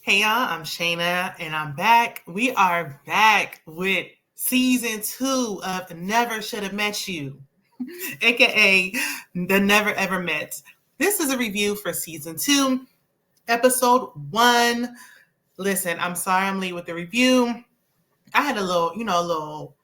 Hey y'all, I'm Shayna and I'm back. We are back with season 2 of Never Should Have Met You, aka The Never Ever Met. This is a review for season 2, episode 1. Listen, I'm sorry I'm late with the review. I had a little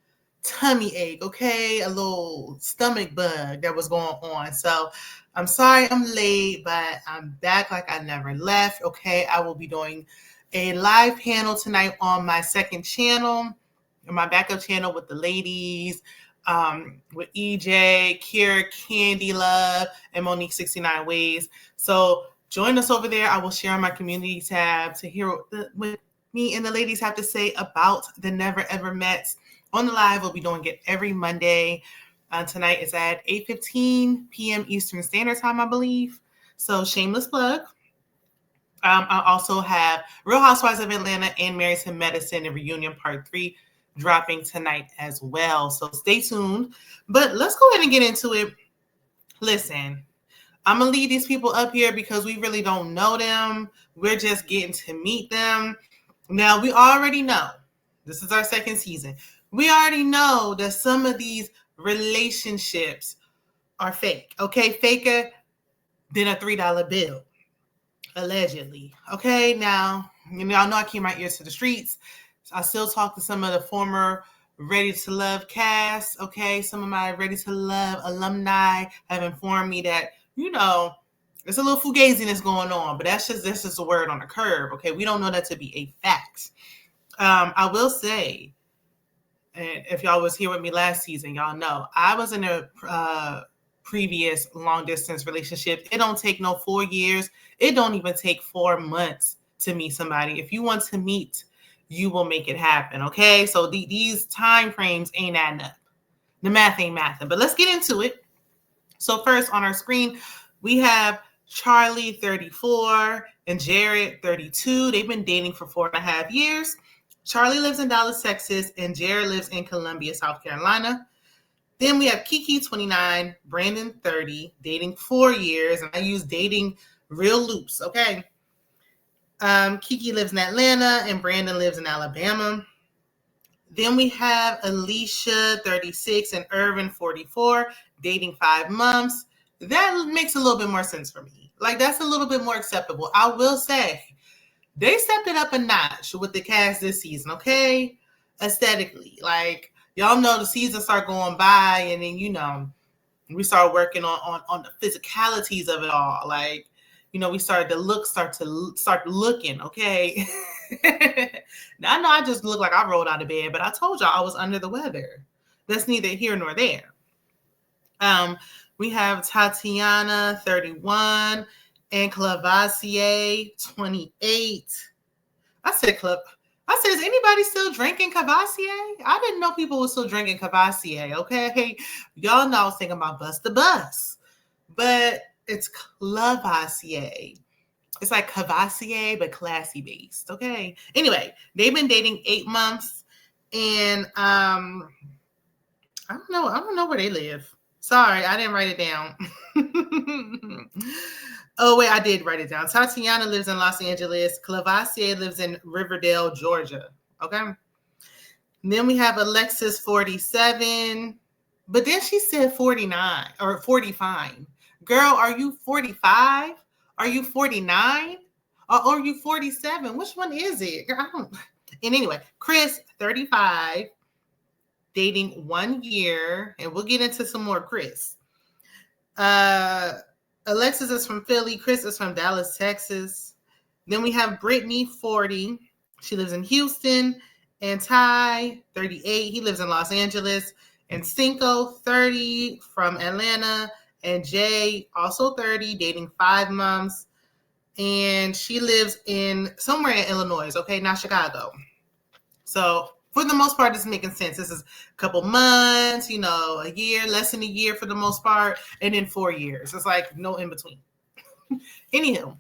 tummy ache, okay? A little stomach bug that was going on. So I'm sorry I'm late, but I'm back like I never left, okay? I will be doing a live panel tonight on my second channel, my backup channel with the ladies, with EJ, Kira, Candy Love, and Monique 69 Ways. So join us over there. I will share on my community tab to hear what me and the ladies have to say about the Never Ever Met. On the live, we'll be doing it every Monday. Tonight is at 8:15 p.m. Eastern Standard Time, I believe. So shameless plug. I also have Real Housewives of Atlanta and Married to Medicine and Reunion Part 3 dropping tonight as well. So stay tuned. But let's go ahead and get into it. Listen, I'm going to lead these people up here because we really don't know them. We're just getting to meet them. Now, we already know. This is our second season. We already know that some of these relationships are fake. Okay? Faker than a $3 bill. Allegedly. Okay, now, y'all know I keep my ears to the streets. I still talk to some of the former Ready to Love cast. Okay, some of my Ready to Love alumni have informed me that, there's a little fugaziness going on, but that's just a word on the curb. Okay, we don't know that to be a fact. I will say, and if y'all was here with me last season, y'all know I was in a previous long distance relationship. It don't take no 4 years. It don't even take 4 months to meet somebody. If you want to meet, you will make it happen. Okay. So these time frames ain't adding up. The math ain't mathing, but let's get into it. So first on our screen, we have Charlie 34 and Jared 32. They've been dating for 4.5 years. Charlie lives in Dallas, Texas, and Jared lives in Columbia, South Carolina. Then we have Kiki, 29, Brandon, 30, dating 4 years. And I use dating real loose, okay? Kiki lives in Atlanta, and Brandon lives in Alabama. Then we have Alicia, 36, and Irvin, 44, dating 5 months. That makes a little bit more sense for me. Like, that's a little bit more acceptable. I will say, they stepped it up a notch with the cast this season, okay? Aesthetically. Like, y'all know the season start going by, and then, we start working on the physicalities of it all. Like, we started to start looking, okay? Now, I know I just look like I rolled out of bed, but I told y'all I was under the weather. That's neither here nor there. We have Tatiana, 31, and Clavasier, 28. I said, is anybody still drinking Cavassier? I didn't know people were still drinking Cavassier, okay? Y'all know I was thinking about Bust the Bus. But it's Cavassier. It's like Cavassier, but classy based, okay? Anyway, they've been dating 8 months. And I don't know where they live. Sorry, I didn't write it down. Oh, wait, I did write it down. Tatiana lives in Los Angeles. Clavasier lives in Riverdale, Georgia. Okay. And then we have Alexis, 47. But then she said 49 or 45. Girl, are you 45? Are you 49? Or are you 47? Which one is it? Girl, I don't. And anyway, Chris, 35, dating 1 year. And we'll get into some more Chris. Alexis is from Philly. Chris is from Dallas, Texas. Then we have Brittany, 40. She lives in Houston. And Ty, 38. He lives in Los Angeles. And Cinco, 30, from Atlanta. And Jay, also 30, dating 5 months. And she lives somewhere in Illinois, okay? Not Chicago. So for the most part, this is making sense. This is a couple months, a year, less than a year for the most part, and then 4 years. It's like no in between. Anywho,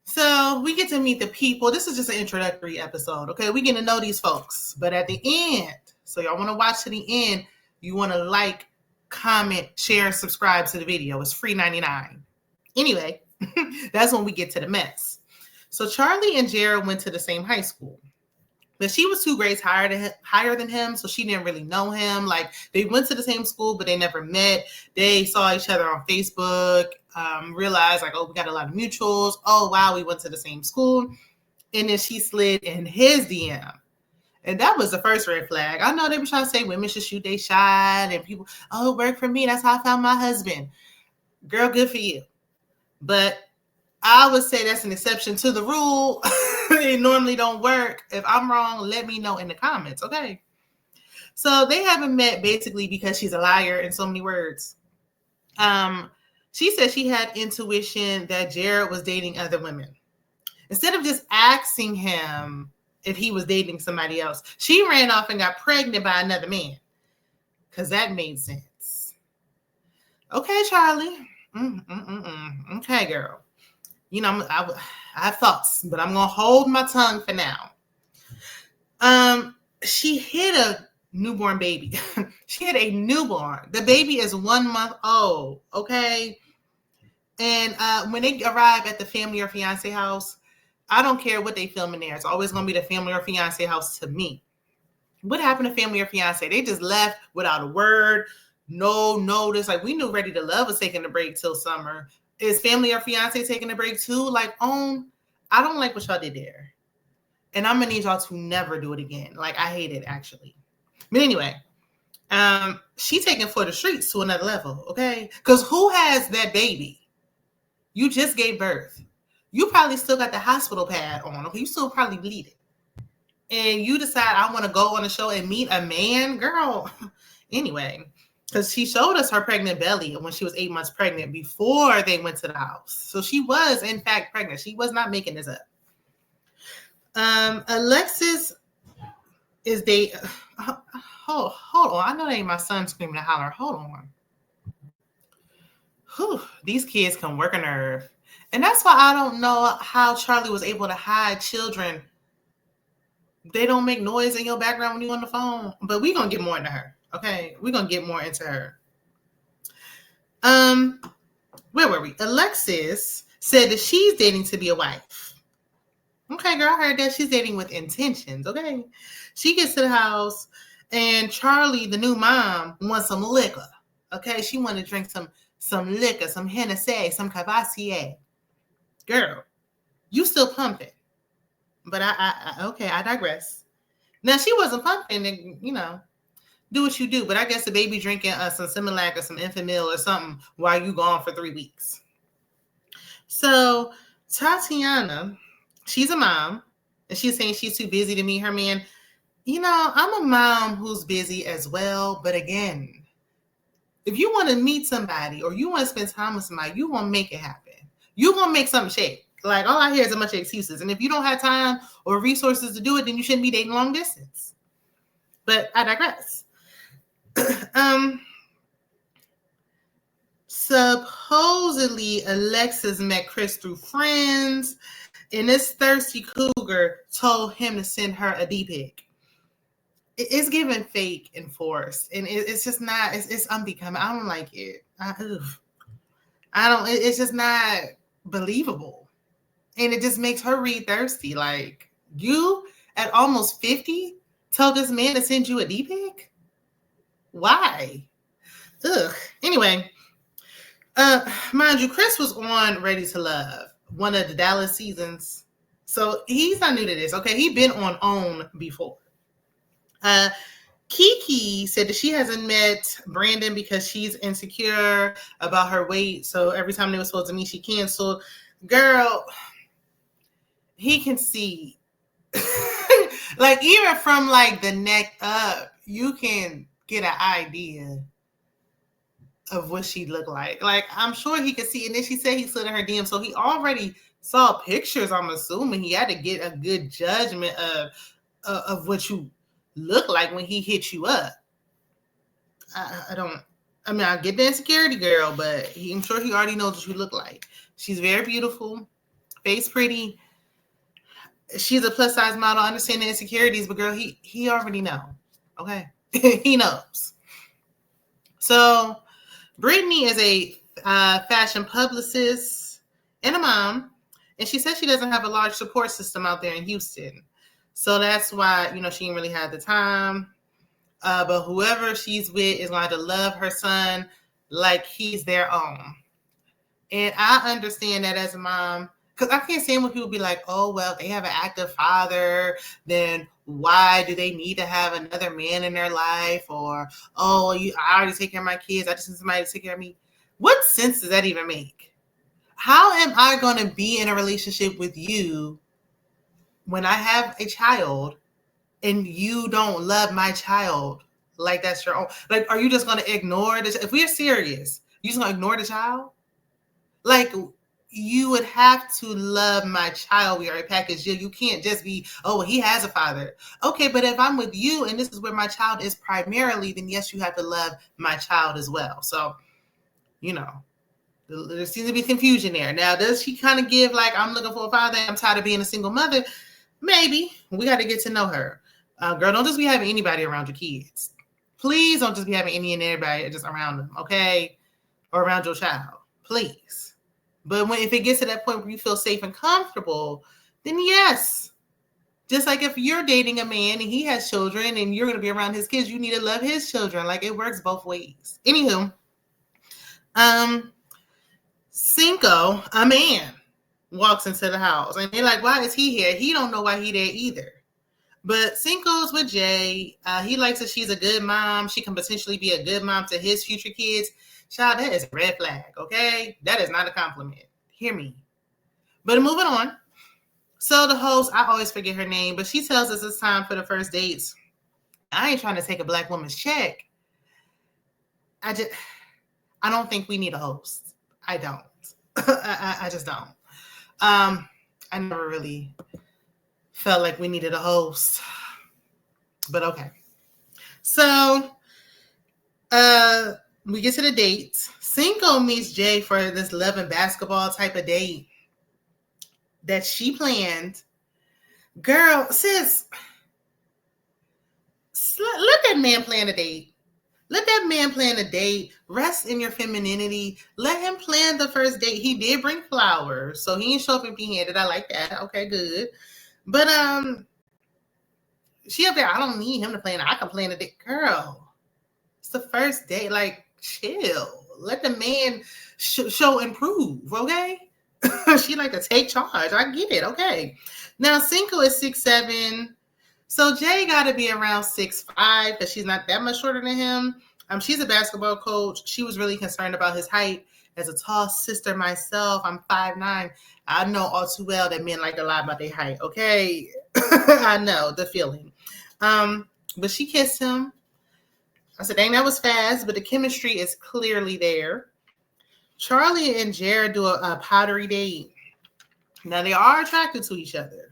so we get to meet the people. This is just an introductory episode, okay? We get to know these folks. But at the end, so y'all want to watch to the end, you want to like, comment, share, subscribe to the video. It's free $99. Anyway, that's when we get to the mess. So Charlie and Jared went to the same high school. But she was 2 grades higher than him, so she didn't really know him. Like, they went to the same school, but they never met. They saw each other on Facebook, realized, like, oh, we got a lot of mutuals. Oh, wow, we went to the same school. And then she slid in his DM. And that was the first red flag. I know they were trying to say women should shoot their shot, and people, oh, it worked for me. That's how I found my husband. Girl, good for you. But I would say that's an exception to the rule. It normally don't work. If I'm wrong, let me know in the comments, okay? So they haven't met basically because she's a liar in so many words. She said she had intuition that Jared was dating other women. Instead of just asking him if he was dating somebody else, she ran off and got pregnant by another man. Because that made sense. Okay, Charlie. Okay, girl. You know, I have thoughts, but I'm going to hold my tongue for now. She hid a newborn baby. She had a newborn. The baby is 1 month old, okay? And when they arrive at the family or fiance house, I don't care what they film in there. It's always going to be the family or fiance house to me. What happened to family or fiance? They just left without a word, no notice. Like, we knew Ready to Love was taking a break till summer. Is family or fiance taking a break too? Like, I don't like what y'all did there. And I'm going to need y'all to never do it again. Like, I hate it, actually. But anyway, she taking for the streets to another level, okay? Because who has that baby? You just gave birth. You probably still got the hospital pad on, okay? You still probably bleeding. And you decide, I want to go on the show and meet a man? Girl. Anyway, because she showed us her pregnant belly when she was 8 months pregnant before they went to the house. So she was, in fact, pregnant. She was not making this up. Alexis is dating. Hold on. I know that ain't my son screaming and hollering. Hold on. Whew, these kids can work a nerve. And that's why I don't know how Charlie was able to hide children. They don't make noise in your background when you're on the phone. But we're going to get more into her. Okay? We're going to get more into her. Where were we? Alexis said that she's dating to be a wife. Okay, girl, I heard that. She's dating with intentions, okay? She gets to the house, and Charlie, the new mom, wants some liquor, okay? She wanted to drink some liquor, some Hennessy, some Cavassier. Girl, you still pumping. But I digress. Now, she wasn't pumping, and, do what you do. But I guess the baby drinking some Similac or some Enfamil or something while you gone for 3 weeks. So, Tatiana, she's a mom, and she's saying she's too busy to meet her man. I'm a mom who's busy as well. But again, if you want to meet somebody or you want to spend time with somebody, you want to make it happen. You want to make something shake. Like, all I hear is a bunch of excuses. And if you don't have time or resources to do it, then you shouldn't be dating long distance. But I digress. Supposedly, Alexis met Chris through friends, and this thirsty cougar told him to send her a D-pic. It's giving fake and forced, and it's just not. It's unbecoming. I don't like it. It's just not believable, and it just makes her read thirsty. Like, you at almost 50 told this man to send you a D-pic? Why? Ugh. Anyway. Mind you, Chris was on Ready to Love, one of the Dallas seasons. So he's not new to this, okay? He's been on OWN before. Kiki said that she hasn't met Brandon because she's insecure about her weight. So every time they were supposed to meet, she canceled. Girl, he can see. Like, even from like the neck up, you can get an idea of what she looked like. Like, I'm sure he could see. And then she said he slid in her DM. So he already saw pictures. I'm assuming he had to get a good judgment of what you look like when he hit you up. I get the insecurity, girl, but I'm sure he already knows what you look like. She's very beautiful, face pretty. She's a plus size model. I understand the insecurities, but girl, he already know. Okay. He knows. So Brittany is a fashion publicist and a mom, And she said she doesn't have a large support system out there in Houston. So that's why, she didn't really have the time. But whoever she's with is going to love her son like he's their own. And I understand that as a mom, because I can't stand when people be like, oh, well, they have an active father, then why do they need to have another man in their life? Or, oh, I already take care of my kids. I just need somebody to take care of me. What sense does that even make? How am I going to be in a relationship with you when I have a child and you don't love my child like that's your own? Like, are you just going to ignore this? If we're serious, you just going to ignore the child? Like, you would have to love my child. We are a package deal. You can't just be, oh, he has a father. Okay, but if I'm with you and this is where my child is primarily, then yes, you have to love my child as well. So, there seems to be confusion there. Now, does she kind of give like, I'm looking for a father, I'm tired of being a single mother? Maybe. We got to get to know her. Girl, don't just be having anybody around your kids. Please don't just be having any and everybody just around them, okay? Or around your child. Please. But if it gets to that point where you feel safe and comfortable, then yes. Just like if you're dating a man and he has children and you're going to be around his kids, you need to love his children. Like, it works both ways. Anywho, Cinco, a man, walks into the house and they're like, why is he here? He don't know why he there either. But Cinco's with Jay. He likes that she's a good mom. She can potentially be a good mom to his future kids. Child, that is a red flag, okay? That is not a compliment. Hear me. But moving on. So the host, I always forget her name, but she tells us it's time for the first dates. I ain't trying to take a black woman's check. I don't think we need a host. I don't. I just don't. I never really felt like we needed a host. But okay. So we get to the dates. Cinco meets Jay for this love and basketball type of date that she planned. Girl, sis, let that man plan a date. Let that man plan a date. Rest in your femininity. Let him plan the first date. He did bring flowers, so he ain't show up empty-handed. I like that. Okay, good. But she up there. I don't need him to plan. I can plan a date. Girl, it's the first date. Like, chill. Let the man show and prove. Okay. She like to take charge. I get it. Okay. Now Cinco is 6'7". So Jay got to be around 6'5" because she's not that much shorter than him. She's a basketball coach. She was really concerned about his height. As a tall sister myself, I'm 5'9". I know all too well that men like to lie about their height. Okay, I know the feeling. But she kissed him. I said, dang, that was fast, but the chemistry is clearly there. Charlie and Jared do a pottery date. Now they are attracted to each other.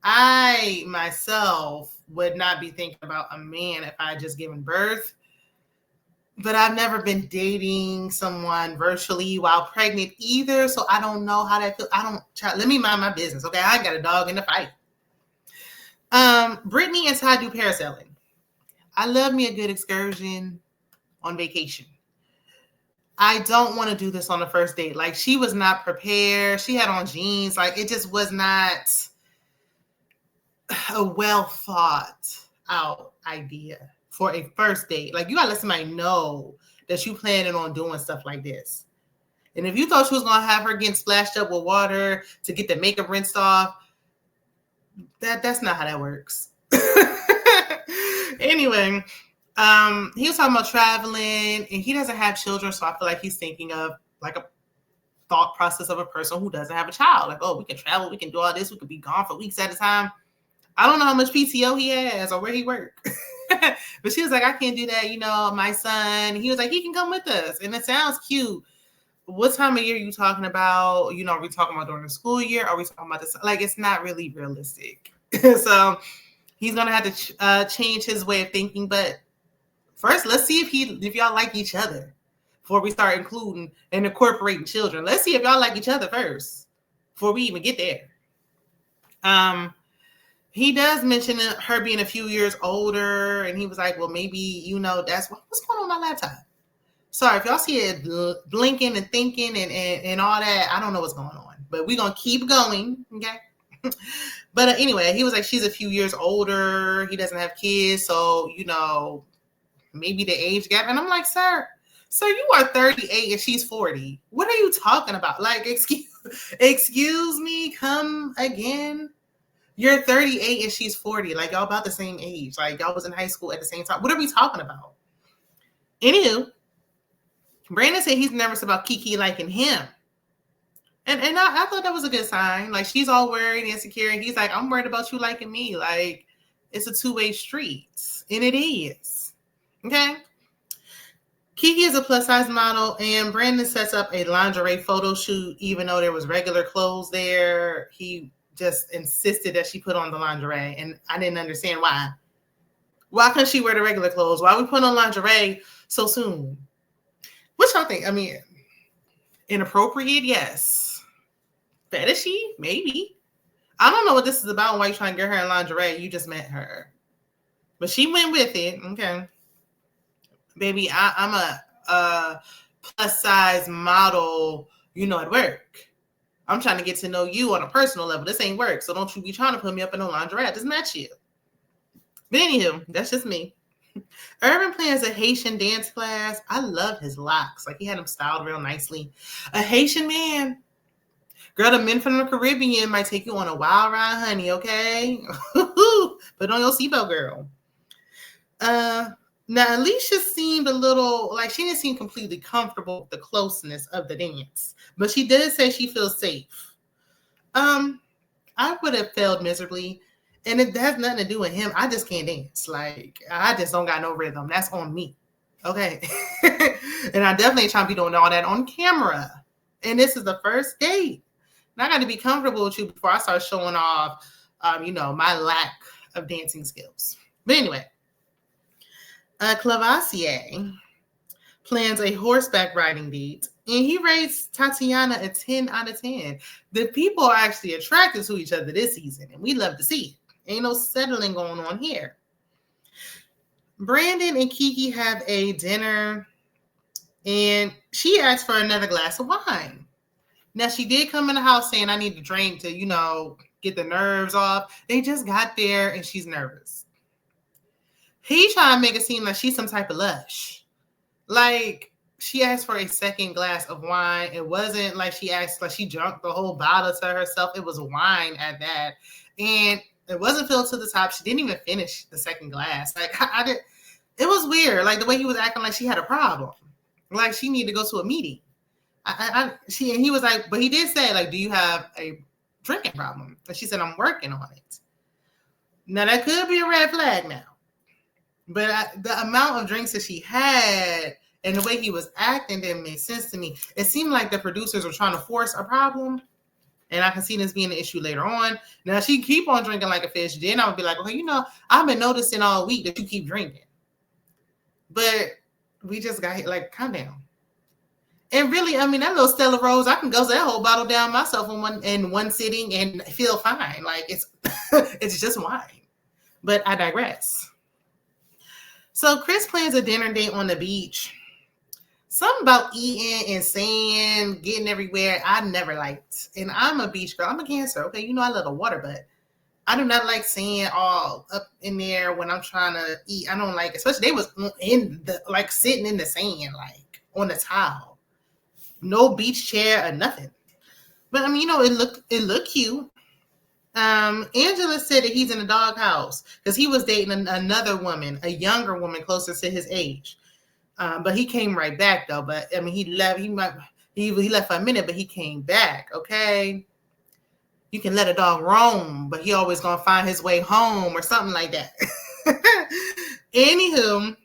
I myself would not be thinking about a man if I had just given birth. But I've never been dating someone virtually while pregnant either. So I don't know how that feels. Let me mind my business. Okay. I ain't got a dog in the fight. Brittany and Ty do parasailing. I love me a good excursion on vacation. I don't want to do this on the first date. Like, she was not prepared. She had on jeans. Like, it just was not a well thought out idea for a first date. Like, you gotta let somebody know that you planning on doing stuff like this. And if you thought she was gonna have her getting splashed up with water to get the makeup rinsed off, that's not how that works. Anyway, he was talking about traveling, and he doesn't have children, so I feel like he's thinking of like a thought process of a person who doesn't have a child. Like, oh, we can travel, we can do all this, we could be gone for weeks at a time. I don't know how much PTO he has or where he works. But she was like, I can't do that, my son. He was like, he can come with us. And it sounds cute. What time of year are you talking about? Are we talking about during the school year? Are we talking about this? Like, it's not really realistic. So he's going to have to change his way of thinking. But first, let's see if y'all like each other before we start including and incorporating children. Let's see if y'all like each other first before we even get there. He does mention her being a few years older, and he was like, well, maybe, that's what's going on my laptop. Sorry, if y'all see it blinking and thinking and all that, I don't know what's going on. but we're going to keep going. Okay. But anyway, he was like, she's a few years older. He doesn't have kids. So, maybe the age gap. And I'm like, sir, you are 38 and she's 40. What are you talking about? Like, excuse me, come again. You're 38 and she's 40. Like, y'all about the same age. Like, y'all was in high school at the same time. What are we talking about? Anywho, Brandon said he's nervous about Kiki liking him. And I thought that was a good sign. Like, she's all worried and insecure. And he's like, I'm worried about you liking me. Like, it's a two-way street. And it is. Okay? Kiki is a plus-size model. And Brandon sets up a lingerie photo shoot. Even though there was regular clothes there, he just insisted that she put on the lingerie. And I didn't understand why. Why couldn't she wear the regular clothes? Why we put on lingerie so soon? What y'all think? I mean, inappropriate? Yes. Fetishy? Maybe. I don't know what this is about and why you're trying to get her in lingerie. You just met her. But she went with it. Okay. Baby, I'm a plus size model, at work. I'm trying to get to know you on a personal level. This ain't work. So don't you be trying to put me up in no lingerie. I just met you. But anywho, that's just me. Urban plans a Haitian dance class. I love his locks. Like, he had them styled real nicely. A Haitian man. Girl, the men from the Caribbean might take you on a wild ride, honey, okay? Put on your seatbelt, girl. Now, Alicia seemed a little, like, she didn't seem completely comfortable with the closeness of the dance. But she did say she feels safe. I would have failed miserably. And it has nothing to do with him. I just can't dance. Like, I just don't got no rhythm. That's on me. Okay? And I definitely ain't trying to be doing all that on camera. And this is the first date. And I got to be comfortable with you before I start showing off, my lack of dancing skills. But anyway, Clavassier plans a horseback riding date, and he rates Tatiana a 10 out of 10. The people are actually attracted to each other this season, and we love to see it. Ain't no settling going on here. Brandon and Kiki have a dinner, and she asked for another glass of wine. Now, she did come in the house saying, I need a drink to, get the nerves off. They just got there, and she's nervous. He trying to make it seem like she's some type of lush. Like, she asked for a second glass of wine. It wasn't like she asked, like she drank the whole bottle to herself. It was wine at that. And it wasn't filled to the top. She didn't even finish the second glass. Like, it was weird. Like, the way he was acting like she had a problem. Like, she needed to go to a meeting. And he was like, but he did say, like, do you have a drinking problem? And she said, I'm working on it. Now, that could be a red flag now. But the amount of drinks that she had and the way he was acting didn't make sense to me. It seemed like the producers were trying to force a problem. And I can see this being an issue later on. Now, she keep on drinking like a fish. Then I would be like, okay, I've been noticing all week that you keep drinking. But we just got, like, calm down. And really, I mean, that little Stella Rose, I can go that whole bottle down myself in one sitting and feel fine. Like, it's it's just wine. But I digress. So Chris plans a dinner date on the beach. Something about eating and saying, getting everywhere, I never liked. And I'm a beach girl. I'm a Cancer. Okay, I love the water, but I do not like seeing all up in there when I'm trying to eat. I don't like, especially they was in the, like, sitting in the sand, like on the towel. No beach chair or nothing. But I mean, it looked cute. Angela said that he's in a doghouse because he was dating another woman, a younger woman closer to his age. But he came right back though. But I mean, he left. He left for a minute, but he came back. Okay, you can let a dog roam, but he always gonna find his way home or something like that. Anywho,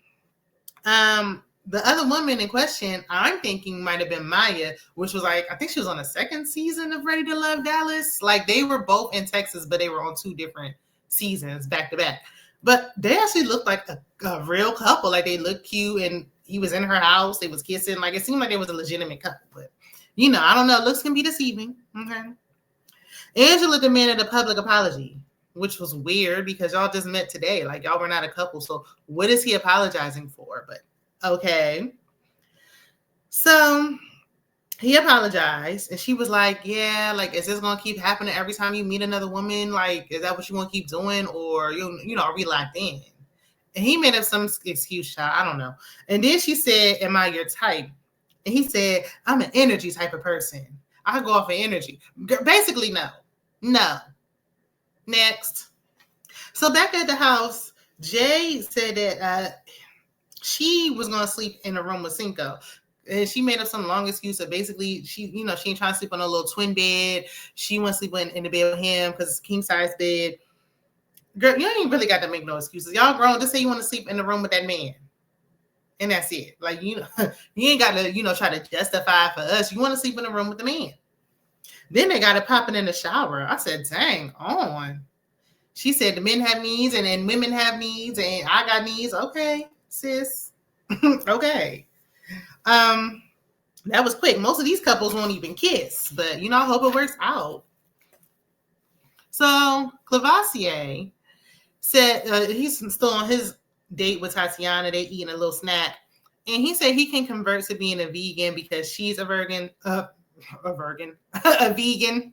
the other woman in question, I'm thinking might have been Maya, which was like, I think she was on the second season of Ready to Love Dallas. Like, they were both in Texas, but they were on two different seasons back to back. But they actually looked like a real couple. Like, they looked cute, and he was in her house. They was kissing. Like, it seemed like it was a legitimate couple. But, I don't know. Looks can be deceiving. Okay. Angela demanded a public apology, which was weird because y'all just met today. Like, y'all were not a couple. So what is he apologizing for? But okay. So He apologized, and she was like, yeah, like, is this going to keep happening every time you meet another woman? Like, is that what you want to keep doing? Or, are we locked in? And he made up some excuse, child. I don't know. And then she said, am I your type? And he said, I'm an energy type of person. I go off of energy. Basically, no. No. Next. So back at the house, Jay said that she was going to sleep in a room with Cinco. And she made up some long excuse of basically she ain't trying to sleep on a little twin bed. She wants to sleep in the bed with him because it's king size bed. Girl, you ain't really got to make no excuses. Y'all grown. Just say you want to sleep in the room with that man. And that's it. Like, you ain't got to, try to justify for us. You want to sleep in the room with the man. Then they got it popping in the shower. I said, dang on. She said the men have needs and women have needs and I got needs. Okay, sis. Okay. That was quick. Most of these couples won't even kiss, but I hope it works out. So Clavassier said he's still on his date with Tatiana. They eating a little snack, and he said he can convert to being a vegan because she's a vegan. A vegan.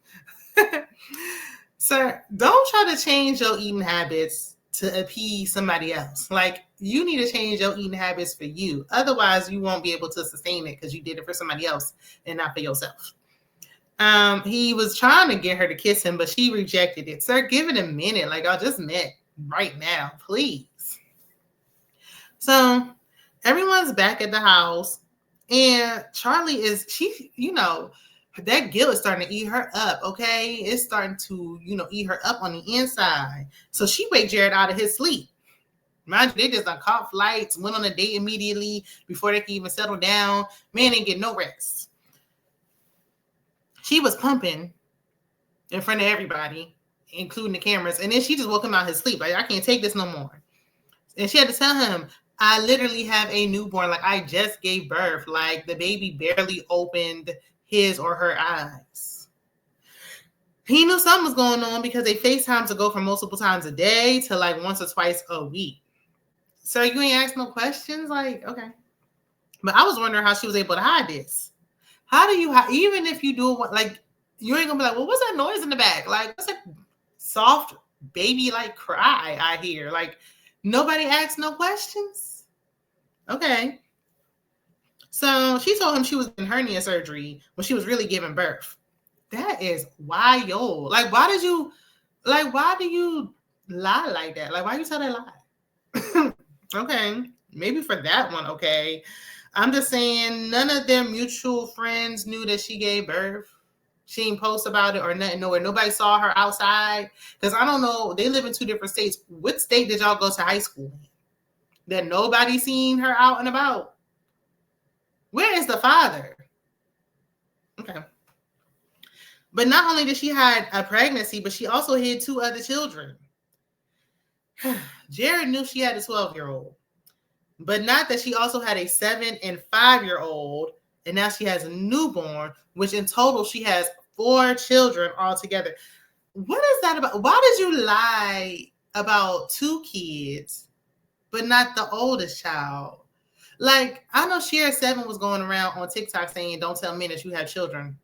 Sir, don't try to change your eating habits to appease somebody else. Like, you need to change your eating habits for you. Otherwise, you won't be able to sustain it because you did it for somebody else and not for yourself. He was trying to get her to kiss him, but she rejected it. Sir, give it a minute. Like, I just met right now, please. So everyone's back at the house, and Charlie is, that guilt is starting to eat her up, okay? It's starting to, eat her up on the inside. So she waked Jared out of his sleep. Mind you, they just caught flights, went on a date immediately before they could even settle down. Man didn't get no rest. She was pumping in front of everybody, including the cameras. And then she just woke him out of his sleep. Like, I can't take this no more. And she had to tell him, I literally have a newborn. Like, I just gave birth. Like, the baby barely opened his or her eyes. He knew something was going on because they FaceTime to go from multiple times a day to like once or twice a week. So you ain't asked no questions? Like, okay. But I was wondering how she was able to hide this. How do you, even if you do it, like, you ain't gonna be like, well, what's that noise in the back? Like, what's that soft baby like cry I hear? Like, nobody asked no questions? Okay. So she told him she was in hernia surgery when she was really giving birth. That is wild. Like, why do you lie like that? Like, why you tell that lie? Okay. Maybe for that one, okay. I'm just saying none of their mutual friends knew that she gave birth. She didn't post about it or nothing. Nowhere. Nobody saw her outside. Because I don't know. They live in two different states. What state did y'all go to high school in? That nobody seen her out and about? Where is the father? Okay. But not only did she hide a pregnancy, but she also hid 2 other children. Jared knew she had a 12-year-old, but not that she also had a 7 and 5-year-old, and now she has a newborn, which in total she has 4 children altogether. What is that about? Why did you lie about 2 kids, but not the oldest child? Like, I know Share 7 was going around on TikTok saying, don't tell men that you have children.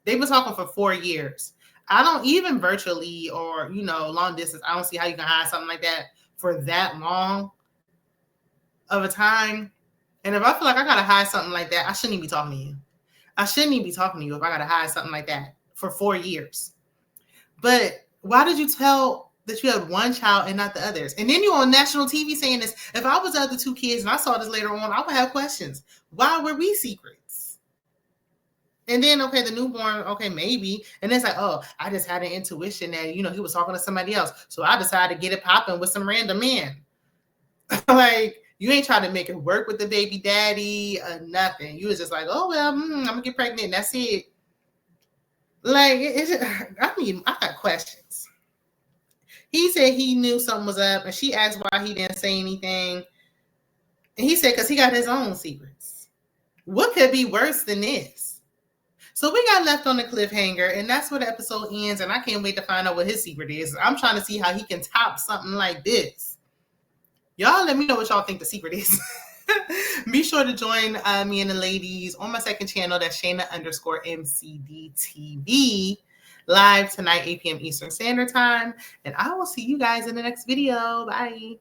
They've been talking for 4 years. I don't even virtually or, long distance. I don't see how you can hide something like that for that long of a time. And if I feel like I got to hide something like that, I shouldn't even be talking to you. I shouldn't even be talking to you if I got to hide something like that for 4 years. But why did you tell that you had 1 child and not the others? And then you're on national TV saying this. If I was the other 2 kids and I saw this later on, I would have questions. Why were we secrets? And then, okay, the newborn, okay, maybe. And it's like, oh, I just had an intuition that, he was talking to somebody else. So I decided to get it popping with some random man. Like, you ain't trying to make it work with the baby daddy or nothing. You was just like, oh, well, I'm going to get pregnant. And that's it. Like, I got questions. He said he knew something was up. And she asked why he didn't say anything. And he said, because he got his own secrets. What could be worse than this? So we got left on the cliffhanger, and that's where the episode ends, and I can't wait to find out what his secret is. I'm trying to see how he can top something like this. Y'all let me know what y'all think the secret is. Be sure to join me and the ladies on my second channel. That's Shana_MCD TV. Live tonight, 8 p.m. Eastern Standard Time. And I will see you guys in the next video. Bye.